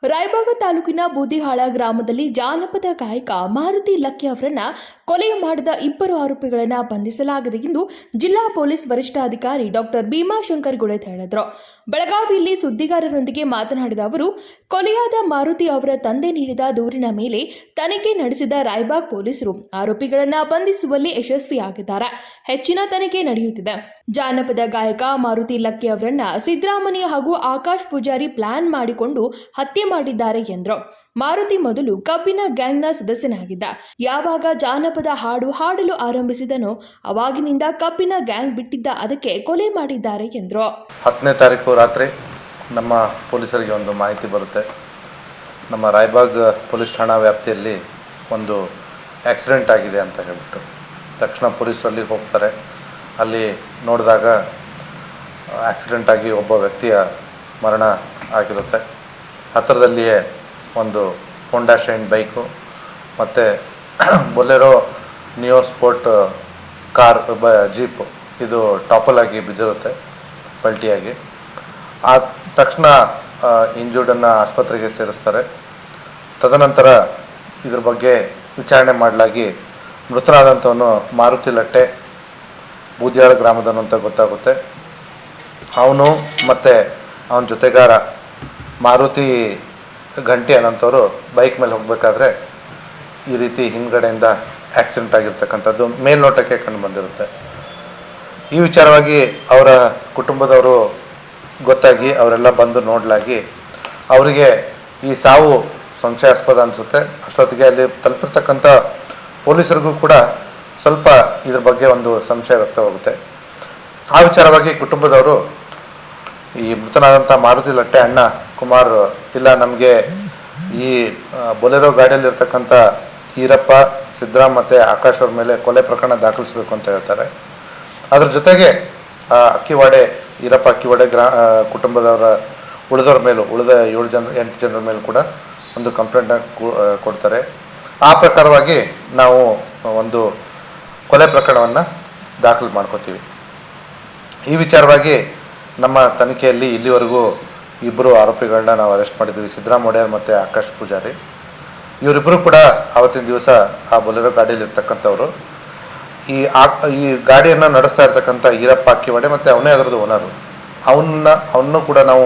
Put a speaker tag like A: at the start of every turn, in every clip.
A: ರಾಯಬಾಗ ತಾಲೂಕಿನ ಬೂದಿಹಾಳ ಗ್ರಾಮದಲ್ಲಿ ಜಾನಪದ ಗಾಯಕ ಮಾರುತಿ ಲಕ್ಕಿ ಅವರನ್ನ ಕೊಲೆ ಮಾಡಿದ ಇಬ್ಬರು ಆರೋಪಿಗಳನ್ನು ಬಂಧಿಸಲಾಗಿದೆ ಎಂದು ಜಿಲ್ಲಾ ಪೊಲೀಸ್ ವರಿಷ್ಠಾಧಿಕಾರಿ ಡಾಕ್ಟರ್ ಭೀಮಾಶಂಕರ್ ಗುಳೇತ್ ಹೇಳಿದರು. ಬೆಳಗಾವಿಯಲ್ಲಿ ಸುದ್ದಿಗಾರರೊಂದಿಗೆ ಮಾತನಾಡಿದ ಅವರು, ಕೊಲೆಯಾದ ಮಾರುತಿ ಅವರ ತಂದೆ ನೀಡಿದ ದೂರಿನ ಮೇಲೆ ತನಿಖೆ ನಡೆಸಿದ ರಾಯಬಾಗ್ ಪೊಲೀಸರು ಆರೋಪಿಗಳನ್ನು ಬಂಧಿಸುವಲ್ಲಿ ಯಶಸ್ವಿಯಾಗಿದ್ದಾರೆ. ಹೆಚ್ಚಿನ ತನಿಖೆ ನಡೆಯುತ್ತಿದೆ. ಜಾನಪದ ಗಾಯಕ ಮಾರುತಿ ಲಕ್ಕಿ ಅವರನ್ನ ಸಿದ್ದರಾಮಯ್ಯ ಹಾಗೂ ಆಕಾಶ್ ಪೂಜಾರಿ ಪ್ಲಾನ್ ಮಾಡಿಕೊಂಡು ಹತ್ಯೆ ಮಾಡಿದ್ದಾರೆ ಎಂದರು. ಮಾರುತಿ ಮೊದಲು ಕಬ್ಬಿನ ಗ್ಯಾಂಗ್ನ ಸದಸ್ಯನಾಗಿದ್ದ. ಯಾವಾಗ ಜಾನಪದ ಹಾಡು ಹಾಡಲು ಆರಂಭಿಸಿದನೋ ಅವಾಗಿನಿಂದ ಕಬ್ಬಿನ ಗ್ಯಾಂಗ್ ಬಿಟ್ಟಿದ್ದ. ಅದಕ್ಕೆ ಕೊಲೆ ಮಾಡಿದ್ದಾರೆ ಎಂದರು.
B: 10ನೇ ತಾರೀಕು ರಾತ್ರಿ ನಮ್ಮ ಪೊಲೀಸರಿಗೆ ಒಂದು ಮಾಹಿತಿ ಬರುತ್ತೆ. ನಮ್ಮ ರಾಯಬಾಗ್ ಪೊಲೀಸ್ ಠಾಣಾ ವ್ಯಾಪ್ತಿಯಲ್ಲಿ ಒಂದು ಆಕ್ಸಿಡೆಂಟ್ ಆಗಿದೆ ಅಂತ ಹೇಳ್ಬಿಟ್ಟು ತಕ್ಷಣ ಪೊಲೀಸರಲ್ಲಿ ಹೋಗ್ತಾರೆ. ಅಲ್ಲಿ ನೋಡಿದಾಗ ಆಕ್ಸಿಡೆಂಟ್ ಆಗಿ ಒಬ್ಬ ವ್ಯಕ್ತಿಯ ಮರಣ ಆಗಿರುತ್ತೆ. ಹತ್ತಿರದಲ್ಲಿಯೇ ಒಂದು ಹೋಂಡಾ ಶೈನ್ ಬೈಕು ಮತ್ತು Bolero neo sport car jeep ಇದು ಟಾಪಲ್ ಆಗಿ ಬಿದ್ದಿರುತ್ತೆ ಪಲ್ಟಿಯಾಗಿ. ಆ ತಕ್ಷಣ ಇಂಜೂರ್ಡನ್ನು ಆಸ್ಪತ್ರೆಗೆ ಸೇರಿಸ್ತಾರೆ. ತದನಂತರ ಇದ್ರ ಬಗ್ಗೆ ವಿಚಾರಣೆ ಮಾಡಲಾಗಿ ಮೃತನಾದಂಥವನು ಮಾರುತಿ ಲಟ್ಟೆ ಬೂದಿಯಾಳ ಗ್ರಾಮದವನು ಅಂತ ಗೊತ್ತಾಗುತ್ತೆ. ಅವನು ಮತ್ತು ಅವನ ಜೊತೆಗಾರ ಮಾರುತಿ ಗಂಟಿ ಅನ್ನೋಂಥವ್ರು ಬೈಕ್ ಮೇಲೆ ಹೋಗಬೇಕಾದ್ರೆ ಈ ರೀತಿ ಹಿಂದ್ಗಡೆಯಿಂದ ಆಕ್ಸಿಡೆಂಟ್ ಆಗಿರ್ತಕ್ಕಂಥದ್ದು ಮೇಲ್ನೋಟಕ್ಕೆ ಕಂಡು ಬಂದಿರುತ್ತೆ. ಈ ವಿಚಾರವಾಗಿ ಅವರ ಕುಟುಂಬದವರು ಗೊತ್ತಾಗಿ ಅವರೆಲ್ಲ ಬಂದು ನೋಡಲಾಗಿ ಅವರಿಗೆ ಈ ಸಾವು ಸಂಶಯಾಸ್ಪದ ಅನಿಸುತ್ತೆ. ಅಷ್ಟೊತ್ತಿಗೆ ಅಲ್ಲಿ ತಲುಪಿರ್ತಕ್ಕಂಥ ಪೊಲೀಸರಿಗೂ ಕೂಡ ಸ್ವಲ್ಪ ಇದ್ರ ಬಗ್ಗೆ ಒಂದು ಸಂಶಯ ವ್ಯಕ್ತವಾಗುತ್ತೆ. ಆ ವಿಚಾರವಾಗಿ ಕುಟುಂಬದವರು ಈ ಮೃತನಾದಂಥ ಮಾರುತಿ ಲಟ್ಟೆ ಅಣ್ಣ ಕುಮಾರ್ ಇಲ್ಲ, ನಮಗೆ ಈ ಬೊಲೆರೋ ಗಾಡಿಯಲ್ಲಿರ್ತಕ್ಕಂಥ ಈರಪ್ಪ, ಸಿದ್ದರಾಮ್ ಮತ್ತು ಆಕಾಶ್ ಅವ್ರ ಮೇಲೆ ಕೊಲೆ ಪ್ರಕರಣ ದಾಖಲಿಸಬೇಕು ಅಂತ ಹೇಳ್ತಾರೆ. ಅದ್ರ ಜೊತೆಗೆ ಅಕ್ಕಿವಾಡೆ ಈರಪ್ಪ ಅಕ್ಕಿವಾಡೆ ಕುಟುಂಬದವರ ಉಳಿದ 7-8 ಜನರ ಮೇಲೆ ಕೂಡ ಒಂದು ಕಂಪ್ಲೇಂಟ್ನ ಕೊಡ್ತಾರೆ. ಆ ಪ್ರಕಾರವಾಗಿ ನಾವು ಒಂದು ಕೊಲೆ ಪ್ರಕರಣವನ್ನು ದಾಖಲು ಮಾಡ್ಕೋತೀವಿ. ಈ ವಿಚಾರವಾಗಿ ನಮ್ಮ ತನಿಖೆಯಲ್ಲಿ ಇಲ್ಲಿವರೆಗೂ ಇಬ್ಬರು ಆರೋಪಿಗಳನ್ನ ನಾವು ಅರೆಸ್ಟ್ ಮಾಡಿದ್ವಿ, ಸಿದ್ದರಾಮ್ ಒಡೆಯರ್ ಮತ್ತು ಆಕಾಶ್ ಪೂಜಾರಿ. ಇವರಿಬ್ಬರು ಕೂಡ ಆವತ್ತಿನ ದಿವಸ ಆ ಬೊಲೆರೋ ಗಾಡಿಯಲ್ಲಿರ್ತಕ್ಕಂಥವ್ರು. ಈ ಗಾಡಿಯನ್ನು ನಡೆಸ್ತಾ ಇರ್ತಕ್ಕಂಥ ಈರಪ್ಪ ಅಕ್ಕಿವಾಡೆ ಮತ್ತು ಅವನೇ ಅದರದ್ದು ಓನರು. ಅವನ್ನೂ ಕೂಡ ನಾವು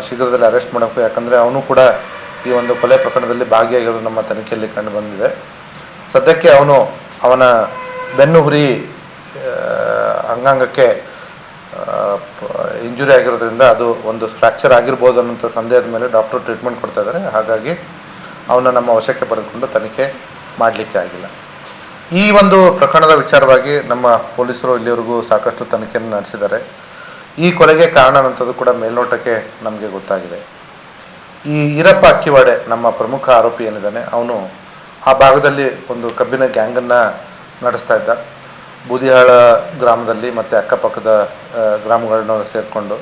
B: ಶೀಘ್ರದಲ್ಲಿ ಅರೆಸ್ಟ್ ಮಾಡಬೇಕು. ಯಾಕಂದರೆ ಅವನು ಕೂಡ ಈ ಒಂದು ಕೊಲೆ ಪ್ರಕರಣದಲ್ಲಿ ಭಾಗಿಯಾಗಿರೋದು ನಮ್ಮ ತನಿಖೆಯಲ್ಲಿ ಕಂಡು ಬಂದಿದೆ. ಸದ್ಯಕ್ಕೆ ಅವನ ಬೆನ್ನು ಹುರಿ ಅಂಗಾಂಗಕ್ಕೆ ಇಂಜುರಿ ಆಗಿರೋದ್ರಿಂದ ಅದು ಒಂದು ಫ್ರ್ಯಾಕ್ಚರ್ ಆಗಿರ್ಬೋದು ಅನ್ನೋಂಥ ಸಂದೇಹದ ಮೇಲೆ ಡಾಕ್ಟರ್ ಟ್ರೀಟ್ಮೆಂಟ್ ಕೊಡ್ತಾ ಇದ್ದಾರೆ. ಹಾಗಾಗಿ ಅವನ್ನ ನಮ್ಮ ವಶಕ್ಕೆ ಪಡೆದುಕೊಂಡು ತನಿಖೆ ಮಾಡಲಿಕ್ಕೆ ಆಗಿಲ್ಲ. ಈ ಒಂದು ಪ್ರಕರಣದ ವಿಚಾರವಾಗಿ ನಮ್ಮ ಪೊಲೀಸರು ಇಲ್ಲಿವರೆಗೂ ಸಾಕಷ್ಟು ತನಿಖೆಯನ್ನು ನಡೆಸಿದ್ದಾರೆ. ಈ ಕೊಲೆಗೆ ಕಾರಣ ಅನ್ನೋಂಥದ್ದು ಕೂಡ ಮೇಲ್ನೋಟಕ್ಕೆ ನಮಗೆ ಗೊತ್ತಾಗಿದೆ. ಈ ಈರಪ್ಪ ಅಕ್ಕಿವಾಡೆ ನಮ್ಮ ಪ್ರಮುಖ ಆರೋಪಿ ಏನಿದ್ದಾನೆ, ಅವನು ಆ ಭಾಗದಲ್ಲಿ ಒಂದು ಕಬ್ಬಿನ ಗ್ಯಾಂಗನ್ನು ನಡೆಸ್ತಾ ಇದ್ದ. ಬೂದಿಹಾಳ ಗ್ರಾಮದಲ್ಲಿ ಮತ್ತು ಅಕ್ಕಪಕ್ಕದ ಗ್ರಾಮಗಳನ್ನ ಸೇರಿಕೊಂಡು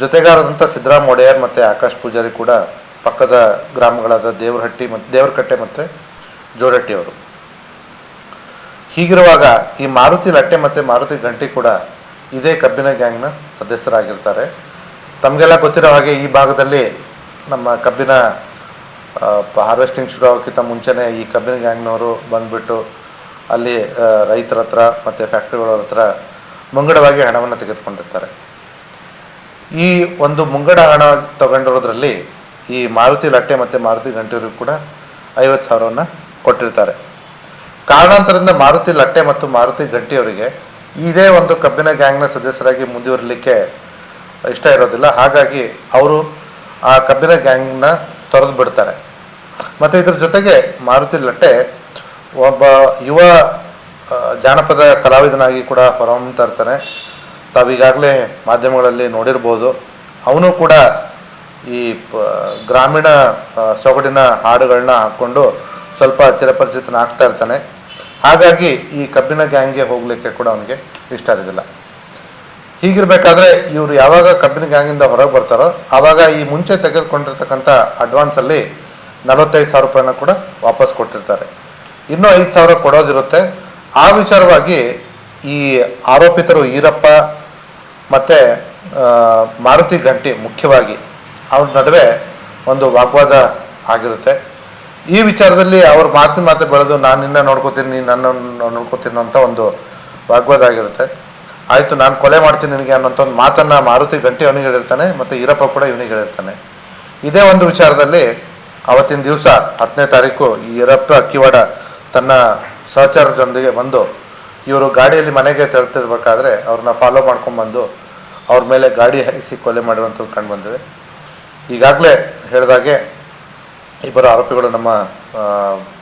B: ಜೊತೆಗಾರದಂಥ ಸಿದ್ದರಾಮ್ ಒಡೆಯರ್ ಮತ್ತು ಆಕಾಶ್ ಪೂಜಾರಿ ಕೂಡ ಪಕ್ಕದ ಗ್ರಾಮಗಳಾದ ದೇವರಕಟ್ಟೆ ಮತ್ತು ಜೋಡಟ್ಟಿಯವರು. ಹೀಗಿರುವಾಗ ಈ ಮಾರುತಿ ಲಟ್ಟೆ ಮತ್ತು ಮಾರುತಿ ಗಂಟಿ ಕೂಡ ಇದೇ ಕಬ್ಬಿನ ಗ್ಯಾಂಗ್ನ ಸದಸ್ಯರಾಗಿರ್ತಾರೆ. ತಮಗೆಲ್ಲ ಗೊತ್ತಿರೋ ಹಾಗೆ ಈ ಭಾಗದಲ್ಲಿ ನಮ್ಮ ಕಬ್ಬಿನ ಹಾರ್ವೆಸ್ಟಿಂಗ್ ಶುರು ಆಗೋಕ್ಕಿಂತ ಮುಂಚೆನೇ ಈ ಕಬ್ಬಿನ ಗ್ಯಾಂಗ್ನವರು ಬಂದುಬಿಟ್ಟು ಅಲ್ಲಿ ರೈತರ ಹತ್ರ ಮತ್ತು ಫ್ಯಾಕ್ಟ್ರಿಗಳವ್ರ ಹತ್ರ ಮುಂಗಡವಾಗಿ ಹಣವನ್ನು ತೆಗೆದುಕೊಂಡಿರ್ತಾರೆ. ಈ ಒಂದು ಮುಂಗಡ ಹಣ ತಗೊಂಡಿರೋದ್ರಲ್ಲಿ ಈ ಮಾರುತಿ ಲಟ್ಟೆ ಮತ್ತು ಮಾರುತಿ ಗಂಟಿಯವ್ರಿಗೂ ಕೂಡ 50,000 ಕೊಟ್ಟಿರ್ತಾರೆ. ಕಾರಣಾಂತರದಿಂದ ಮಾರುತಿ ಲಟ್ಟೆ ಮತ್ತು ಮಾರುತಿ ಗಂಟಿಯವರಿಗೆ ಇದೇ ಒಂದು ಕಬ್ಬಿನ ಗ್ಯಾಂಗ್ನ ಸದಸ್ಯರಾಗಿ ಮುಂದುವರಲಿಕ್ಕೆ ಇಷ್ಟ ಇರೋದಿಲ್ಲ. ಹಾಗಾಗಿ ಅವರು ಆ ಕಬ್ಬಿನ ಗ್ಯಾಂಗ್ನ ತೊರೆದು ಬಿಡ್ತಾರೆ. ಮತ್ತು ಇದ್ರ ಜೊತೆಗೆ ಮಾರುತಿ ಲಟ್ಟೆ ಒಬ್ಬ ಯುವ ಜಾನಪದ ಕಲಾವಿದನಾಗಿ ಕೂಡ ಹೊರಹೊಮ್ಮುತ್ತಾ ಇರ್ತಾನೆ. ತಾವೀಗಾಗಲೇ ಮಾಧ್ಯಮಗಳಲ್ಲಿ ನೋಡಿರ್ಬೋದು. ಅವನು ಕೂಡ ಈ ಗ್ರಾಮೀಣ ಸೊಗಡಿನ ಹಾಡುಗಳನ್ನ ಹಾಕ್ಕೊಂಡು ಸ್ವಲ್ಪ ಚಿರಪರಿಚಿತನಾಗ್ತಾ ಇರ್ತಾನೆ. ಹಾಗಾಗಿ ಈ ಕಬ್ಬಿನ ಗ್ಯಾಂಗ್ಗೆ ಹೋಗಲಿಕ್ಕೆ ಕೂಡ ಅವನಿಗೆ ಇಷ್ಟ ಇರೋದಿಲ್ಲ. ಹೀಗಿರಬೇಕಾದ್ರೆ ಇವರು ಯಾವಾಗ ಕಬ್ಬಿನ ಗ್ಯಾಂಗಿಂದ ಹೊರಗೆ ಬರ್ತಾರೋ ಆವಾಗ ಈ ಮುಂಚೆ ತೆಗೆದುಕೊಂಡಿರ್ತಕ್ಕಂಥ ಅಡ್ವಾನ್ಸಲ್ಲಿ 45,000 ರೂಪಾಯಿನ ಕೂಡ ವಾಪಸ್ ಕೊಟ್ಟಿರ್ತಾರೆ. ಇನ್ನೂ 5,000 ಕೊಡೋದಿರುತ್ತೆ. ಆ ವಿಚಾರವಾಗಿ ಈ ಆರೋಪಿತರು ಈರಪ್ಪ ಮತ್ತು ಮಾರುತಿ ಗಂಟಿ ಮುಖ್ಯವಾಗಿ ಅವ್ರ ನಡುವೆ ಒಂದು ವಾಗ್ವಾದ ಆಗಿರುತ್ತೆ. ಈ ವಿಚಾರದಲ್ಲಿ ಅವ್ರ ಮಾತು ಬೆಳೆದು ನಾನು ನಿನ್ನ ನೋಡ್ಕೋತೀನಿ, ನೀನು ನನ್ನನ್ನು ನೋಡ್ಕೋತೀನಿ ಅಂತ ಒಂದು ವಾಗ್ವಾದ ಆಗಿರುತ್ತೆ. ಆಯಿತು, ನಾನು ಕೊಲೆ ಮಾಡ್ತೀನಿ ನಿನಗೆ ಅನ್ನೋಂಥ ಒಂದು ಮಾತನ್ನು ಮಾರುತಿ ಗಂಟೆ ಅವನಿಗೆ ಹೇಳಿರ್ತಾನೆ ಮತ್ತು ಈರಪ್ಪ ಕೂಡ ಇವನಿಗೆ ಹೇಳಿರ್ತಾನೆ. ಇದೇ ಒಂದು ವಿಚಾರದಲ್ಲಿ ಅವತ್ತಿನ ದಿವಸ 10ನೇ ತಾರೀಕು ಈ ಈರಪ್ಪ ಅಕ್ಕಿವಾಡ ತನ್ನ ಸಹಚರರೊಂದಿಗೆ ಬಂದು ಇವರು ಗಾಡಿಯಲ್ಲಿ ಮನೆಗೆ ತೆರಳ್ತಿರ್ಬೇಕಾದ್ರೆ ಅವ್ರನ್ನ ಫಾಲೋ ಮಾಡ್ಕೊಂಡ್ಬಂದು ಅವ್ರ ಮೇಲೆ ಗಾಡಿ ಹಾಯಿಸಿ ಕೊಲೆ ಮಾಡಿರುವಂಥದ್ದು ಕಂಡು ಬಂದಿದೆ. ಈಗಾಗಲೇ ಹೇಳಿದಾಗೆ ಇಬ್ಬರು ಆರೋಪಿಗಳು ನಮ್ಮ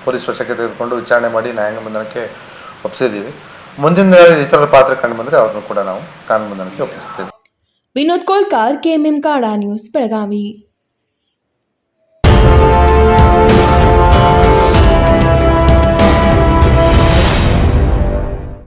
B: ಪೊಲೀಸ್ ವಶಕ್ಕೆ ತೆಗೆದುಕೊಂಡು ವಿಚಾರಣೆ ಮಾಡಿ ನ್ಯಾಯಾಂಗ ಬಂಧನಕ್ಕೆ ಒಪ್ಪಿಸಿದ್ದೀವಿ. ಮುಂದಿನ ದಿನಗಳಲ್ಲಿ ಇತರ ಪಾತ್ರ ಕಂಡು ಬಂದರೆ ಅವ್ರನ್ನೂ ಕೂಡ ನಾವು ಕಾನೂನು ಬಂಧನಕ್ಕೆ ಒಪ್ಪಿಸ್ತೀವಿ.
A: ವಿನೋದ್ ಕೋಲ್ಕಾರ್, ಕೆಎಂಎಂ ಕಾಡಾ ನ್ಯೂಸ್, ಬೆಳಗಾವಿ.